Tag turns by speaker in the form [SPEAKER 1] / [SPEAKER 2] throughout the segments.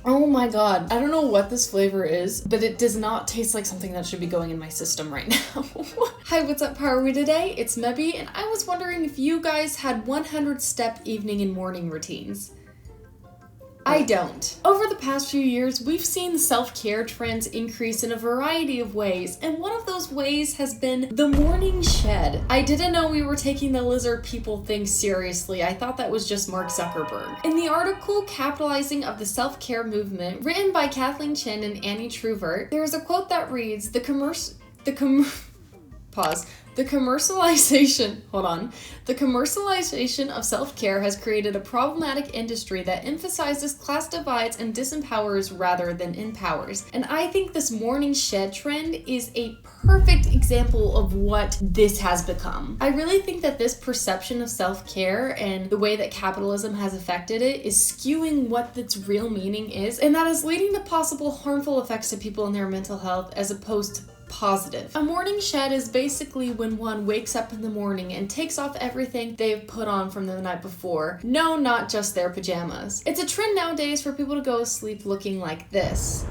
[SPEAKER 1] Oh my god. I don't know what this flavor is, but it does not taste like something that should be going in my system right now. Hi, what's up, how are we today? It's Mebby, and I was wondering if you guys had 100-step evening and morning routines. I don't. Over the past few years, we've seen self-care trends increase in a variety of ways, and one of those ways has been the morning shed. I didn't know we were taking the lizard people thing seriously. I thought that was just Mark Zuckerberg. In the article Capitalizing of the Self-Care Movement, written by Kathleen Chin and Annie Truvert, there is a quote that reads, The commercialization of self-care has created a problematic industry that emphasizes class divides and disempowers rather than empowers. And I think this morning shed trend is a perfect example of what this has become. I really think that this perception of self-care and the way that capitalism has affected it is skewing what its real meaning is, and that is leading to possible harmful effects to people and their mental health as opposed to positive. A morning shed is basically when one wakes up in the morning and takes off everything they've put on from the night before. No, not just their pajamas. It's a trend nowadays for people to go to sleep looking like this.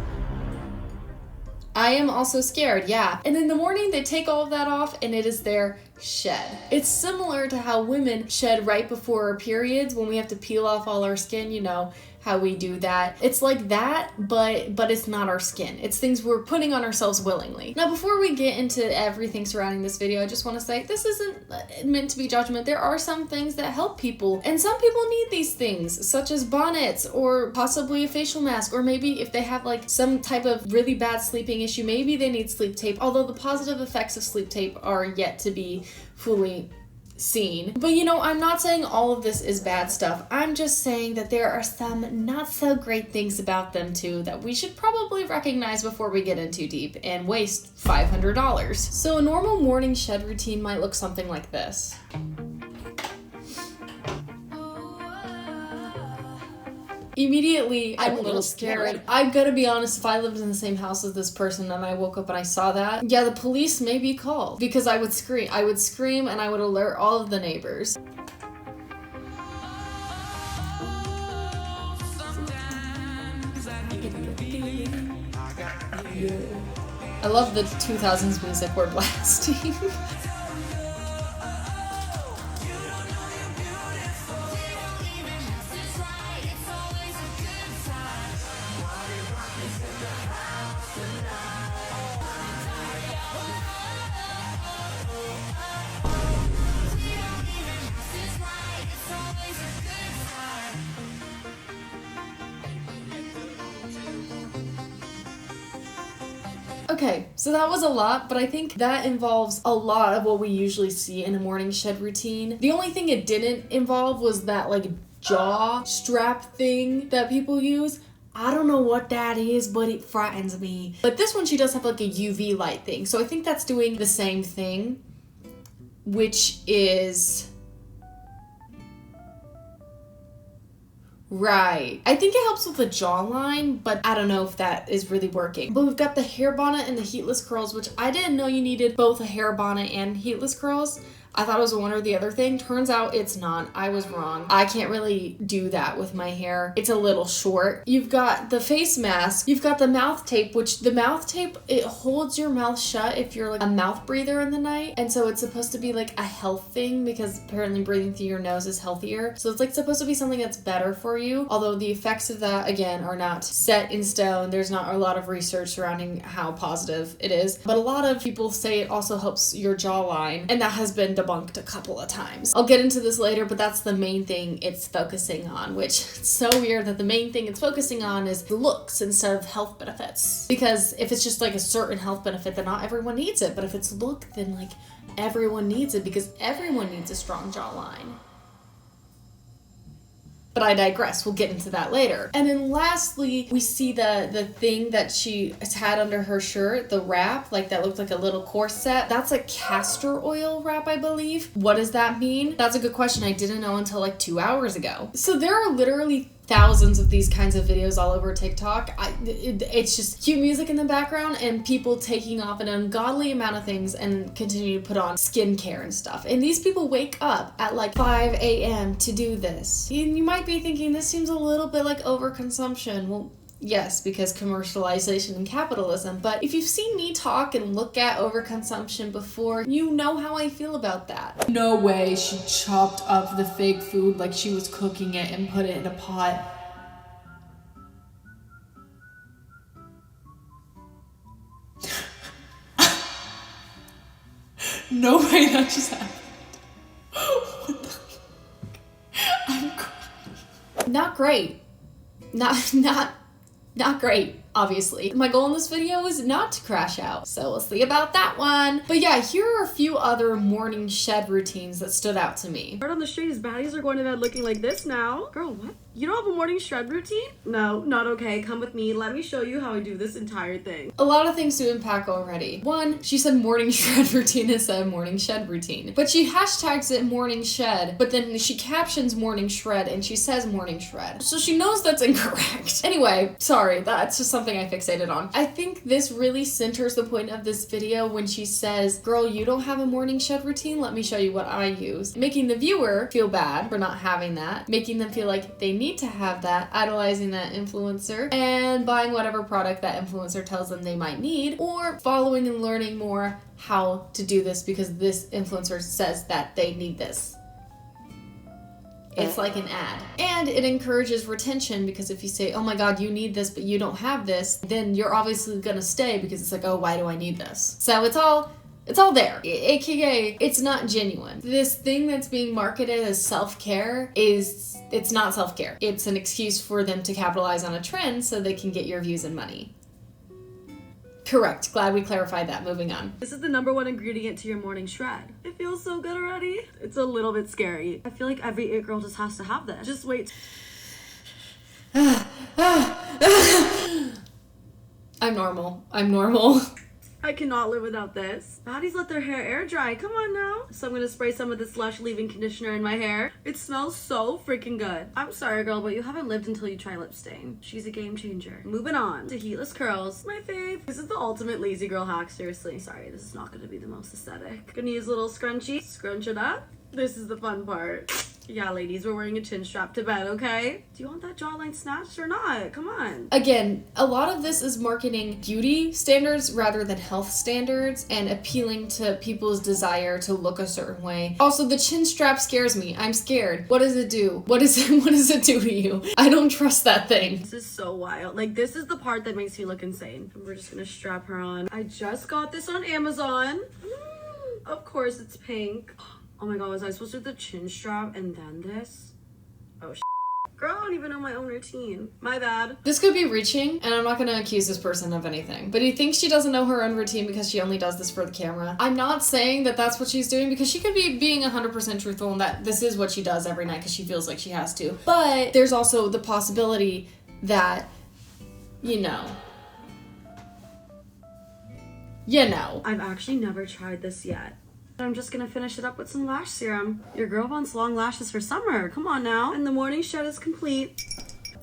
[SPEAKER 1] I am also scared, yeah. And in the morning they take all of that off and it is their shed. It's similar to how women shed right before our periods when we have to peel off all our skin, you know, how we do that. It's like that, but it's not our skin. It's things we're putting on ourselves willingly. Now, before we get into everything surrounding this video, I just want to say this isn't meant to be judgment. There are some things that help people, and some people need these things, such as bonnets or possibly a facial mask, or maybe if they have like some type of really bad sleeping issue, maybe they need sleep tape, although the positive effects of sleep tape are yet to be fully seen. But you know, I'm not saying all of this is bad stuff. I'm just saying that there are some not so great things about them too that we should probably recognize before we get in too deep and waste $500. So a normal morning shed routine might look something like this. Immediately, I'm a little scared. I'm gonna be honest, if I lived in the same house as this person and I woke up and I saw that, yeah, the police may be called because I would scream. I would scream and I would alert all of the neighbors. I love the 2000s music we're blasting. Okay, so that was a lot, but I think that involves a lot of what we usually see in a morning shed routine. The only thing it didn't involve was that like jaw strap thing that people use. I don't know what that is, but it frightens me. But this one, she does have like a UV light thing. So I think that's doing the same thing, which is... Right. I think it helps with the jawline, but I don't know if that is really working. But we've got the hair bonnet and the heatless curls, which I didn't know you needed both a hair bonnet and heatless curls. I thought it was one or the other thing. Turns out it's not. I was wrong. I can't really do that with my hair. It's a little short. You've got the face mask. You've got the mouth tape, which the mouth tape, it holds your mouth shut if you're like a mouth breather in the night. And so it's supposed to be like a health thing because apparently breathing through your nose is healthier. So it's like supposed to be something that's better for you. Although the effects of that, again, are not set in stone. There's not a lot of research surrounding how positive it is. But a lot of people say it also helps your jawline. And that has been debunked a couple of times. I'll get into this later, but that's the main thing it's focusing on, which it's so weird that the main thing it's focusing on is the looks instead of health benefits. Because if it's just like a certain health benefit, then not everyone needs it. But if it's look, then like everyone needs it because everyone needs a strong jawline. But I digress. We'll get into that later. And then lastly, we see the thing that she had under her shirt, the wrap, like that looked like a little corset. That's a castor oil wrap, I believe. What does that mean? That's a good question. I didn't know until like 2 hours ago. So there are literally thousands of these kinds of videos all over TikTok. It's just cute music in the background and people taking off an ungodly amount of things and continue to put on skincare and stuff. And these people wake up at like 5 a.m. to do this. And you might be thinking this seems a little bit like overconsumption. Well, Yes, because commercialization and capitalism. But if you've seen me talk and look at overconsumption before, you know how I feel about that. No way she chopped up the fake food like she was cooking it and put it in a pot. No way that just happened. What the fuck? I'm crying. Not great. Not great, obviously. My goal in this video is not to crash out, so we'll see about that one. But yeah, here are a few other morning shed routines that stood out to me.
[SPEAKER 2] Word on the street is baddies are going to bed looking like this now. Girl, what? You don't have a morning shred routine? No, not okay. Come with me. Let me show you how I do this entire thing.
[SPEAKER 1] A lot of things to unpack already. One, she said morning shred routine instead of morning shed routine. But she hashtags it morning shed, but then she captions morning shred and she says morning shred. So she knows that's incorrect. Anyway, sorry, that's just something I fixated on. I think this really centers the point of this video when she says, girl, you don't have a morning shed routine? Let me show you what I use. Making the viewer feel bad for not having that, making them feel like they need to have that, idolizing that influencer, and buying whatever product that influencer tells them they might need, or following and learning more how to do this because this influencer says that they need this. It's like an ad. And it encourages retention because if you say, oh my god, you need this, but you don't have this, then you're obviously gonna stay because it's like, oh, why do I need this? So it's all there. AKA, it's not genuine. This thing that's being marketed as self-care it's not self-care. It's an excuse for them to capitalize on a trend so they can get your views and money. Correct. Glad we clarified that. Moving on.
[SPEAKER 2] This is the #1 ingredient to your morning shred. It feels so good already. It's a little bit scary. I feel like every it girl just has to have this. Just wait.
[SPEAKER 1] I'm normal.
[SPEAKER 2] I cannot live without this. Baddies let their hair air dry. Come on now. So I'm gonna spray some of this Lush leave-in conditioner in my hair. It smells so freaking good. I'm sorry, girl, but you haven't lived until you try lip stain. She's a game changer. Moving on to heatless curls. My fave. This is the ultimate lazy girl hack, seriously. Sorry, this is not gonna be the most aesthetic. Gonna use a little scrunchie. Scrunch it up. This is the fun part. Yeah, ladies, we're wearing a chin strap to bed, okay? Do you want that jawline snatched or not? Come on.
[SPEAKER 1] Again, a lot of this is marketing beauty standards rather than health standards and appealing to people's desire to look a certain way. Also, the chin strap scares me. I'm scared. What does it do? What does it do to you? I don't trust that thing.
[SPEAKER 2] This is so wild. Like, this is the part that makes me look insane. And we're just gonna strap her on. I just got this on Amazon. Of course, it's pink. Oh my god, was I supposed to do the chin strap and then this? Oh, girl, I don't even know my own routine. My bad.
[SPEAKER 1] This could be reaching, and I'm not gonna accuse this person of anything. But he thinks she doesn't know her own routine because she only does this for the camera. I'm not saying that that's what she's doing because she could be being 100% truthful and that this is what she does every night because she feels like she has to. But there's also the possibility that, you know.
[SPEAKER 2] I've actually never tried this yet. I'm just gonna finish it up with some lash serum. Your girl wants long lashes for summer. Come on now. And the morning shed is complete.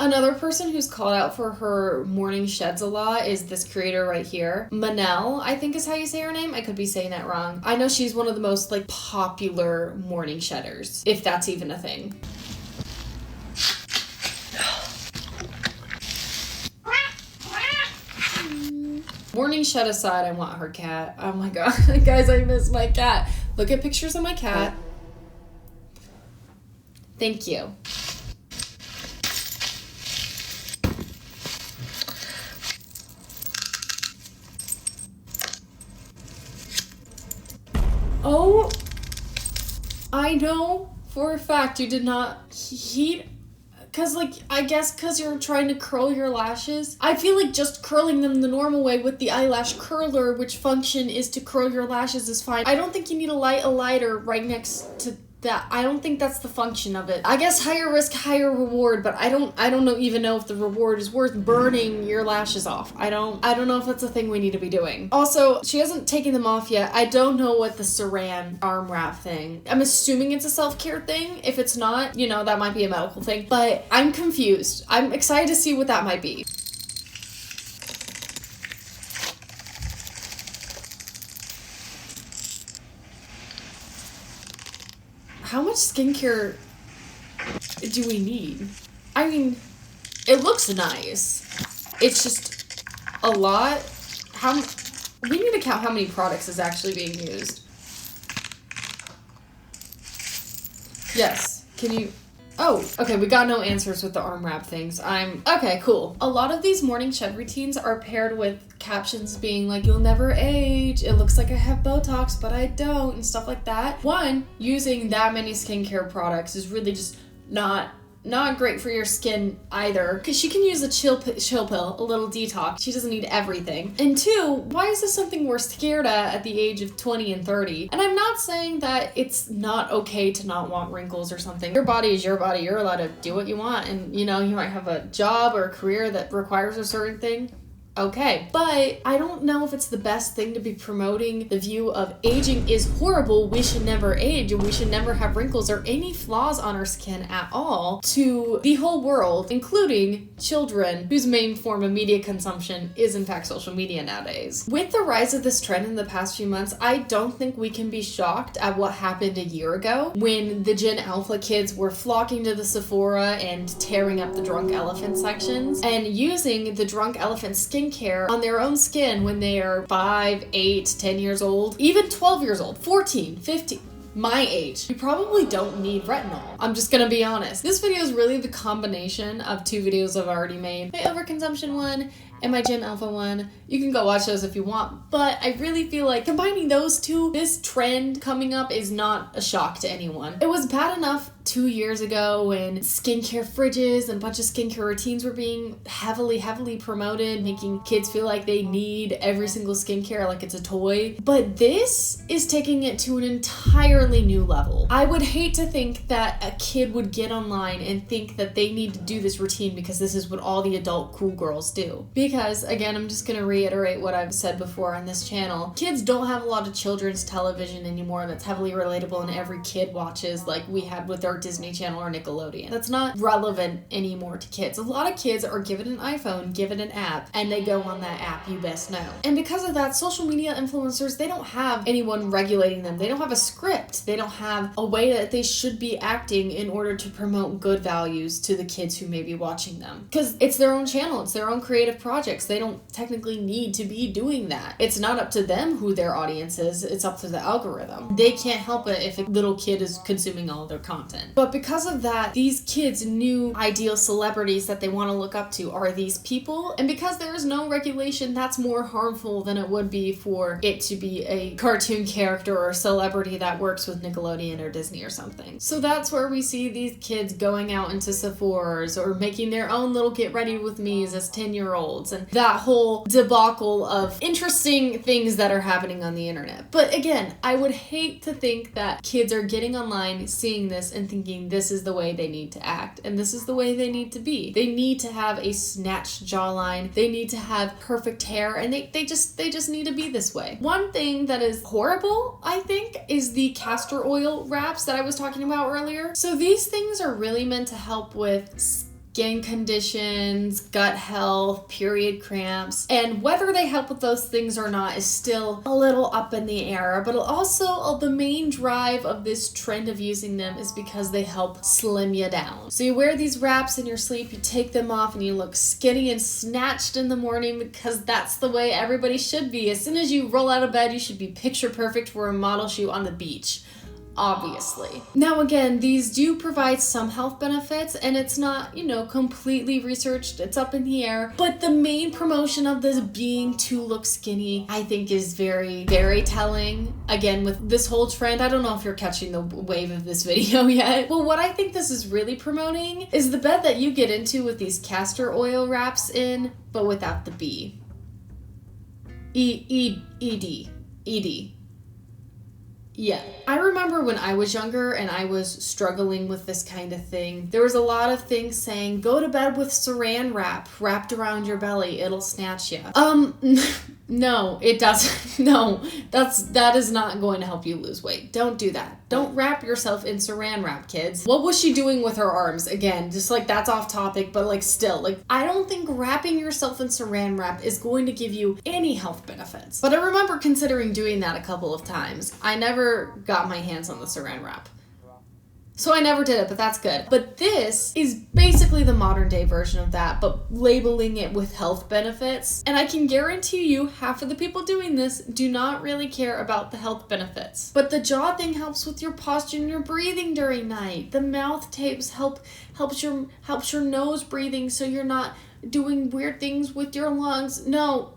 [SPEAKER 1] Another person who's called out for her morning sheds a lot is this creator right here. Manel, I think is how you say her name. I could be saying that wrong. I know she's one of the most like popular morning shedders, if that's even a thing. Morning shed aside, I want her cat. Oh my god. Guys, I miss my cat. Look at pictures of my cat. Thank you. Oh, I know for a fact you did not heat. Cause like, I guess cause you're trying to curl your lashes. I feel like just curling them the normal way with the eyelash curler, which function is to curl your lashes, is fine. I don't think you need a lighter right next to that. I don't think that's the function of it. I guess higher risk, higher reward, but I don't even know if the reward is worth burning your lashes off. I don't know if that's a thing we need to be doing. Also, she hasn't taken them off yet. I don't know what the saran arm wrap thing. I'm assuming it's a self-care thing. If it's not, you know, that might be a medical thing, but I'm confused. I'm excited to see what that might be. How much skincare do we need? I mean, it looks nice. It's just a lot. We need to count how many products is actually being used. Yes. Can you... Oh, okay, we got no answers with the arm wrap things. Okay, cool. A lot of these morning shed routines are paired with captions being like, you'll never age, it looks like I have Botox, but I don't, and stuff like that. One, using that many skincare products is really just not great for your skin either, because she can use a chill pill, a little detox. She doesn't need everything. And two, why is this something we're scared at the age of 20 and 30? And I'm not saying that it's not okay to not want wrinkles or something. Your body is your body. You're allowed to do what you want, and you might have a job or a career that requires a certain thing. Okay, but I don't know if it's the best thing to be promoting the view of aging is horrible, we should never age, and we should never have wrinkles or any flaws on our skin at all to the whole world, including children whose main form of media consumption is in fact social media nowadays. With the rise of this trend in the past few months, I don't think we can be shocked at what happened a year ago when the Gen Alpha kids were flocking to the Sephora and tearing up the Drunk Elephant sections and using the Drunk Elephant skincare on their own skin when they are 5, 8, 10 years old, even 12 years old, 14, 15. My age. You probably don't need retinol. I'm just gonna be honest. This video is really the combination of two videos I've already made. My overconsumption one and my Gen Alpha one. You can go watch those if you want, but I really feel like combining those two, this trend coming up is not a shock to anyone. It was bad enough 2 years ago when skincare fridges and a bunch of skincare routines were being heavily promoted, making kids feel like they need every single skincare like it's a toy. But this is taking it to an entirely new level. I would hate to think that a kid would get online and think that they need to do this routine because this is what all the adult cool girls do. Because, again, I'm just gonna reiterate what I've said before on this channel. Kids don't have a lot of children's television anymore that's heavily relatable and every kid watches like we had with our Disney Channel or Nickelodeon. That's not relevant anymore to kids. A lot of kids are given an iPhone, given an app, and they go on that app, you best know. And because of that, social media influencers, they don't have anyone regulating them. They don't have a script. They don't have a way that they should be acting in order to promote good values to the kids who may be watching them. Because it's their own channel, it's their own creative projects. They don't technically need to be doing that. It's not up to them who their audience is, it's up to the algorithm. They can't help it if a little kid is consuming all of their content. But because of that, these kids' new ideal celebrities that they want to look up to are these people. And because there is no regulation, that's more harmful than it would be for it to be a cartoon character or celebrity that works with Nickelodeon or Disney or something. So that's where we see these kids going out into Sephora's or making their own little get ready with me's as 10-year-olds and that whole debacle of interesting things that are happening on the internet. But again, I would hate to think that kids are getting online, seeing this and thinking this is the way they need to act and this is the way they need to be. They need to have a snatched jawline. They need to have perfect hair and they just need to be this way. One thing that is horrible, I think, is the castor oil wraps that I was talking about earlier. So these things are really meant to help with skin conditions, gut health, period cramps, and whether they help with those things or not is still a little up in the air. But also the main drive of this trend of using them is because they help slim you down. So you wear these wraps in your sleep, you take them off, and you look skinny and snatched in the morning because that's the way everybody should be. As soon as you roll out of bed, you should be picture perfect for a model shoot on the beach. Obviously. Now again, these do provide some health benefits and it's not, completely researched, it's up in the air, but the main promotion of this being to look skinny, I think is very, very telling. Again, with this whole trend, I don't know if you're catching the wave of this video yet, but what I think this is really promoting is the bed that you get into with these castor oil wraps in, but without the B. ED. Yeah. I remember when I was younger and I was struggling with this kind of thing, there was a lot of things saying, go to bed with saran wrap wrapped around your belly, it'll snatch you. No, it doesn't. No, that is not going to help you lose weight. Don't do that. Don't wrap yourself in saran wrap, kids. What was she doing with her arms? Again, just like that's off topic, but still, I don't think wrapping yourself in saran wrap is going to give you any health benefits. But I remember considering doing that a couple of times. I never got my hands on the saran wrap. So I never did it, but that's good. But this is basically the modern day version of that, but labeling it with health benefits. And I can guarantee you half of the people doing this do not really care about the health benefits. But the jaw thing helps with your posture and your breathing during night. The mouth tapes helps your nose breathing so you're not doing weird things with your lungs. No.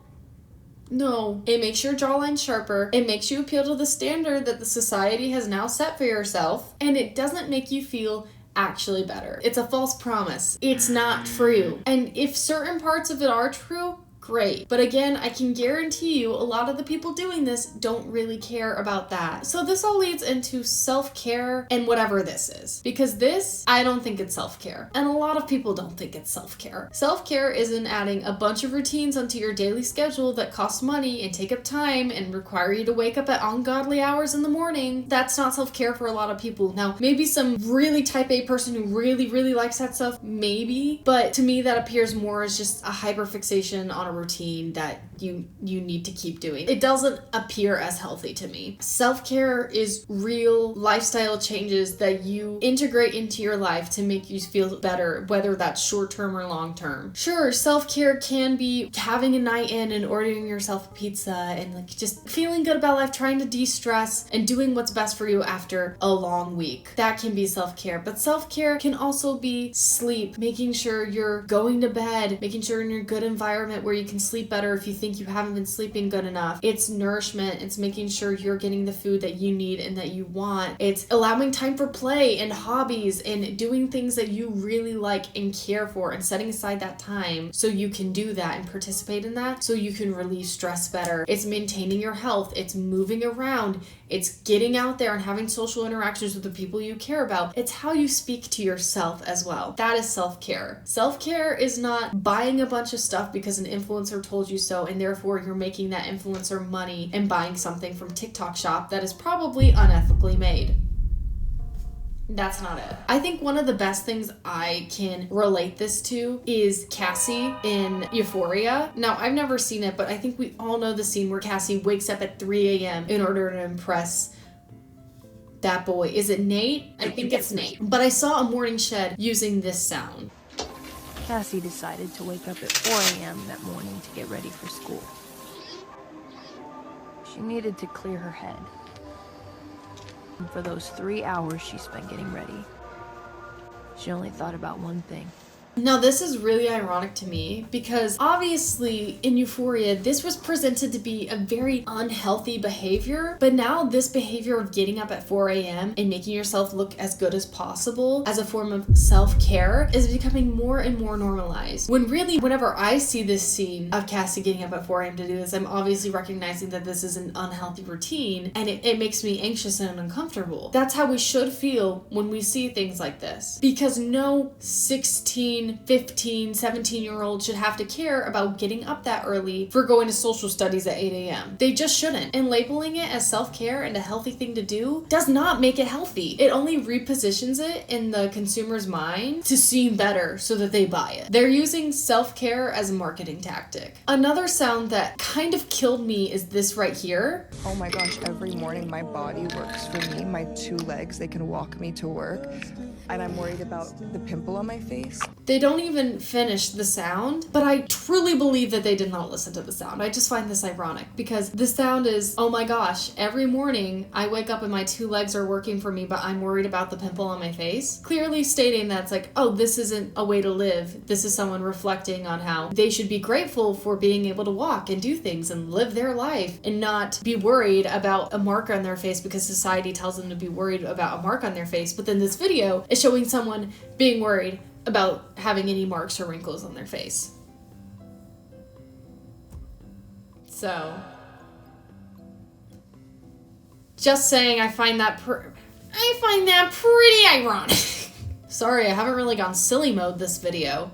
[SPEAKER 1] It makes your jawline sharper. It makes you appeal to the standard that the society has now set for yourself. And it doesn't make you feel actually better. It's a false promise. It's not true. And if certain parts of it are true, great. But again, I can guarantee you a lot of the people doing this don't really care about that. So this all leads into self-care and whatever this is. Because this, I don't think it's self-care. And a lot of people don't think it's self-care. Self-care isn't adding a bunch of routines onto your daily schedule that cost money and take up time and require you to wake up at ungodly hours in the morning. That's not self-care for a lot of people. Now, maybe some really type A person who really, really likes that stuff, maybe. But to me, that appears more as just a hyperfixation on a routine that you need to keep doing. It doesn't appear as healthy to me. Self-care is real lifestyle changes that you integrate into your life to make you feel better, whether that's short-term or long-term. Sure, self-care can be having a night in and ordering yourself a pizza and like just feeling good about life, trying to de-stress and doing what's best for you after a long week. That can be self-care. But self-care can also be sleep, making sure you're going to bed, making sure you're in a good environment where you can sleep better if you think you haven't been sleeping good enough. It's nourishment. It's making sure you're getting the food that you need and that you want. It's allowing time for play and hobbies and doing things that you really like and care for and setting aside that time so you can do that and participate in that so you can relieve stress better. It's maintaining your health. It's moving around. It's getting out there and having social interactions with the people you care about. It's how you speak to yourself as well. That is self-care. Self-care is not buying a bunch of stuff because an influencer told you so and therefore you're making that influencer money and buying something from TikTok shop that is probably unethically made. That's not it. I think one of the best things I can relate this to is Cassie in Euphoria. Now, I've never seen it, but I think we all know the scene where Cassie wakes up at 3 a.m. in order to impress that boy. Is it Nate? I think it's Nate. But I saw a morning shed using this sound.
[SPEAKER 3] Cassie decided to wake up at 4 a.m. that morning to get ready for school. She needed to clear her head. And for those 3 hours she spent getting ready, she only thought about one thing.
[SPEAKER 1] Now, this is really ironic to me because obviously in Euphoria, this was presented to be a very unhealthy behavior, but now this behavior of getting up at 4 a.m. and making yourself look as good as possible as a form of self-care is becoming more and more normalized. When really, whenever I see this scene of Cassie getting up at 4 a.m. to do this, I'm obviously recognizing that this is an unhealthy routine and it makes me anxious and uncomfortable. That's how we should feel when we see things like this, because no 15, 17-year-old should have to care about getting up that early for going to social studies at 8 a.m. They just shouldn't. And labeling it as self-care and a healthy thing to do does not make it healthy. It only repositions it in the consumer's mind to seem better so that they buy it. They're using self-care as a marketing tactic. Another sound that kind of killed me is this right here.
[SPEAKER 4] Oh my gosh, every morning my body works for me. My 2 legs, they can walk me to work. And I'm worried about the pimple on my face.
[SPEAKER 1] They don't even finish the sound, but I truly believe that they did not listen to the sound. I just find this ironic because the sound is, oh my gosh, every morning I wake up and my 2 legs are working for me, but I'm worried about the pimple on my face. Clearly stating that it's like, oh, this isn't a way to live. This is someone reflecting on how they should be grateful for being able to walk and do things and live their life and not be worried about a mark on their face because society tells them to be worried about a mark on their face. But then this video is showing someone being worried about having any marks or wrinkles on their face. So, just saying, I find that pretty ironic. Sorry, I haven't really gone silly mode this video,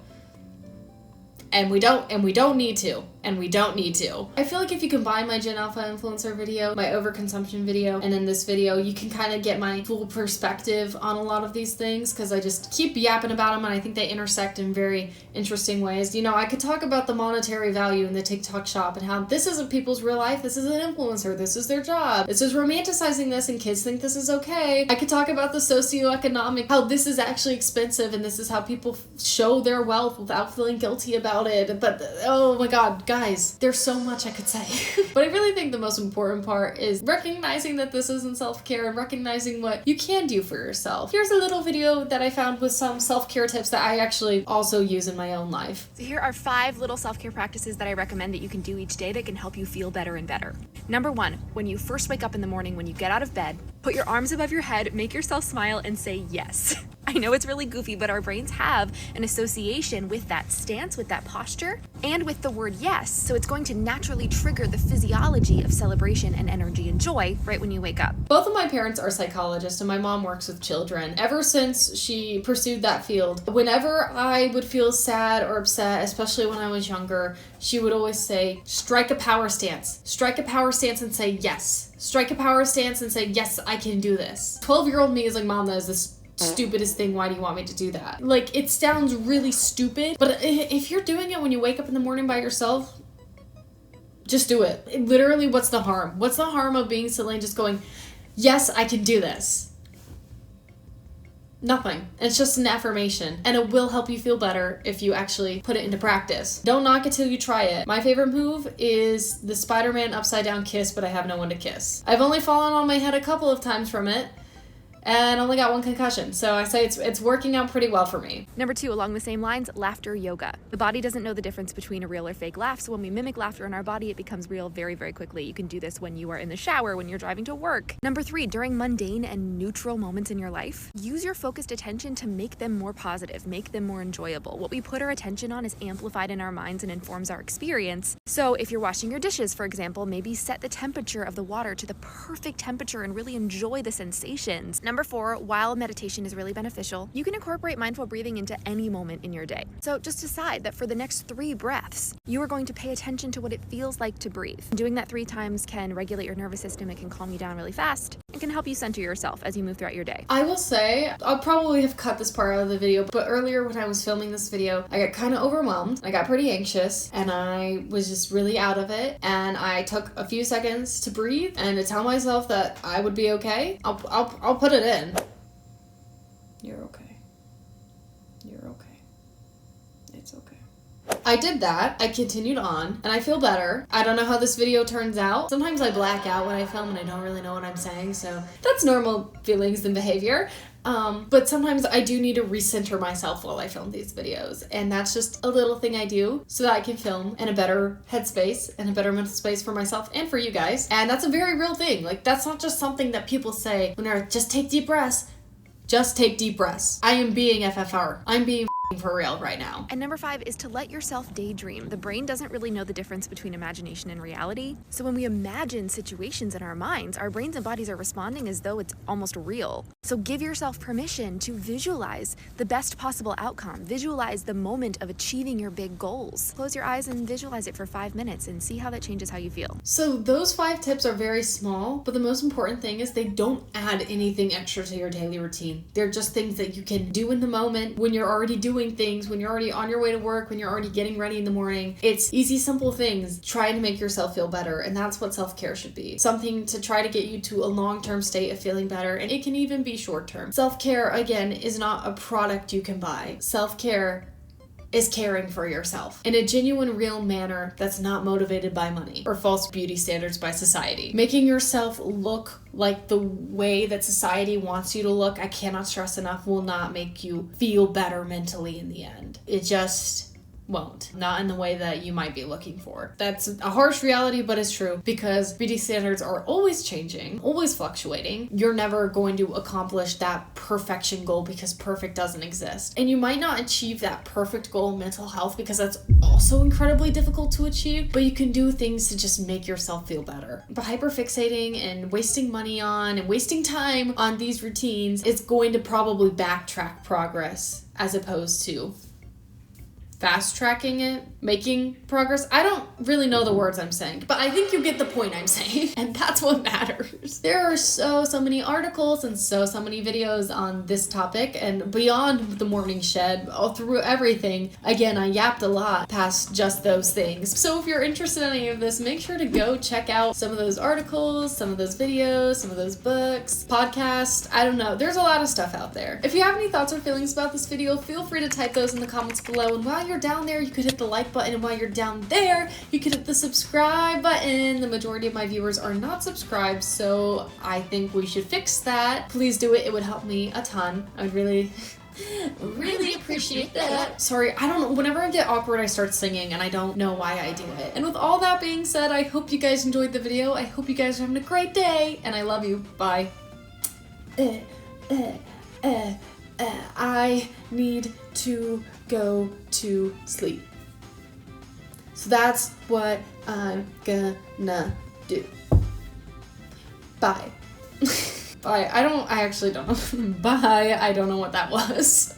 [SPEAKER 1] and we don't need to. and we don't need to. I feel like if you combine my Gen Alpha influencer video, my overconsumption video, and then this video, you can kind of get my full perspective on a lot of these things, because I just keep yapping about them, and I think they intersect in very interesting ways. You know, I could talk about the monetary value in the TikTok shop and how this isn't people's real life, this is an influencer, this is their job, this is romanticizing this and kids think this is okay. I could talk about the socioeconomic, how this is actually expensive and this is how people show their wealth without feeling guilty about it. But oh my god, guys, there's so much I could say. But I really think the most important part is recognizing that this isn't self-care and recognizing what you can do for yourself. Here's a little video that I found with some self-care tips that I actually also use in my own life.
[SPEAKER 5] So here are 5 little self-care practices that I recommend that you can do each day that can help you feel better and better. Number 1, when you first wake up in the morning, when you get out of bed, put your arms above your head, make yourself smile, and say yes. I know it's really goofy, but our brains have an association with that stance, with that posture, and with the word yes. So it's going to naturally trigger the physiology of celebration and energy and joy right when you wake up.
[SPEAKER 1] Both of my parents are psychologists, and my mom works with children. Ever since she pursued that field, whenever I would feel sad or upset, especially when I was younger, she would always say, strike a power stance. Strike a power stance and say yes. Strike a power stance and say, yes, I can do this. 12-year-old me is like, Mom, that is this stupidest thing. Why do you want me to do that? Like, it sounds really stupid, but if you're doing it when you wake up in the morning by yourself, just do it. Literally, what's the harm? What's the harm of being silly and just going, yes, I can do this? Nothing. It's just an affirmation, and it will help you feel better if you actually put it into practice. Don't knock it till you try it. My favorite move is the Spider-Man upside down kiss, but I have no one to kiss. I've only fallen on my head a couple of times from it, and only got 1 concussion, so I say it's working out pretty well for me.
[SPEAKER 5] Number 2, along the same lines, laughter yoga. The body doesn't know the difference between a real or fake laugh, so when we mimic laughter in our body, it becomes real very, very quickly. You can do this when you are in the shower, when you're driving to work. Number 3, during mundane and neutral moments in your life, use your focused attention to make them more positive, make them more enjoyable. What we put our attention on is amplified in our minds and informs our experience. So if you're washing your dishes, for example, maybe set the temperature of the water to the perfect temperature and really enjoy the sensations. Number 4, while meditation is really beneficial, you can incorporate mindful breathing into any moment in your day. So just decide that for the next 3 breaths, you are going to pay attention to what it feels like to breathe. Doing that 3 times can regulate your nervous system, it can calm you down really fast, and can help you center yourself as you move throughout your day.
[SPEAKER 1] I will say, I'll probably have cut this part out of the video, but earlier when I was filming this video, I got kind of overwhelmed. I got pretty anxious, and I was just really out of it, and I took a few seconds to breathe and to tell myself that I would be okay. I'll put it in. You're okay. You're okay. It's okay. I did that. I continued on, and I feel better. I don't know how this video turns out. Sometimes I black out when I film and I don't really know what I'm saying, so that's normal feelings and behavior. But sometimes I do need to recenter myself while I film these videos, and that's just a little thing I do so that I can film in a better headspace and a better mental space for myself and for you guys. And that's a very real thing. Like, that's not just something that people say when they're just take deep breaths. Just take deep breaths. I am being FFR. I'm being for real right now.
[SPEAKER 5] And number 5 is to let yourself daydream. The brain doesn't really know the difference between imagination and reality. So when we imagine situations in our minds, our brains and bodies are responding as though it's almost real. So give yourself permission to visualize the best possible outcome. Visualize the moment of achieving your big goals. Close your eyes and visualize it for 5 minutes and see how that changes how you feel.
[SPEAKER 1] So those 5 tips are very small, but the most important thing is they don't add anything extra to your daily routine. They're just things that you can do in the moment when you're already doing things, when you're already on your way to work, when you're already getting ready in the morning. It's easy, simple things trying to make yourself feel better, and that's what self-care should be. Something to try to get you to a long-term state of feeling better, and it can even be short-term. Self-care, again, is not a product you can buy. Self-care is caring for yourself in a genuine, real manner that's not motivated by money or false beauty standards by society. Making yourself look like the way that society wants you to look, I cannot stress enough, will not make you feel better mentally in the end. It just won't. Not in the way that you might be looking for. That's a harsh reality, but it's true, because beauty standards are always changing, always fluctuating. You're never going to accomplish that perfection goal because perfect doesn't exist. And you might not achieve that perfect goal in mental health because that's also incredibly difficult to achieve, but you can do things to just make yourself feel better. But hyperfixating and wasting money on and wasting time on these routines is going to probably backtrack progress as opposed to fast tracking it, making progress. I don't really know the words I'm saying, but I think you get the point I'm saying, and that's what matters. There are so many articles and so many videos on this topic, and beyond the morning shed, all through everything. Again, I yapped a lot past just those things. So if you're interested in any of this, make sure to go check out some of those articles, some of those videos, some of those books, podcasts. I don't know. There's a lot of stuff out there. If you have any thoughts or feelings about this video, feel free to type those in the comments below. And while you're down there, you could hit the like button. And while you're down there, you could hit the subscribe button. The majority of my viewers are not subscribed, so I think we should fix that. Please do it. It would help me a ton. I would really appreciate that. Sorry, I don't know. Whenever I get awkward, I start singing, and I don't know why I do it. And with all that being said, I hope you guys enjoyed the video. I hope you guys are having a great day, and I love you. Bye. I need to go to sleep. So that's what I'm gonna do. Bye. Bye. I actually don't know. Bye. I don't know what that was.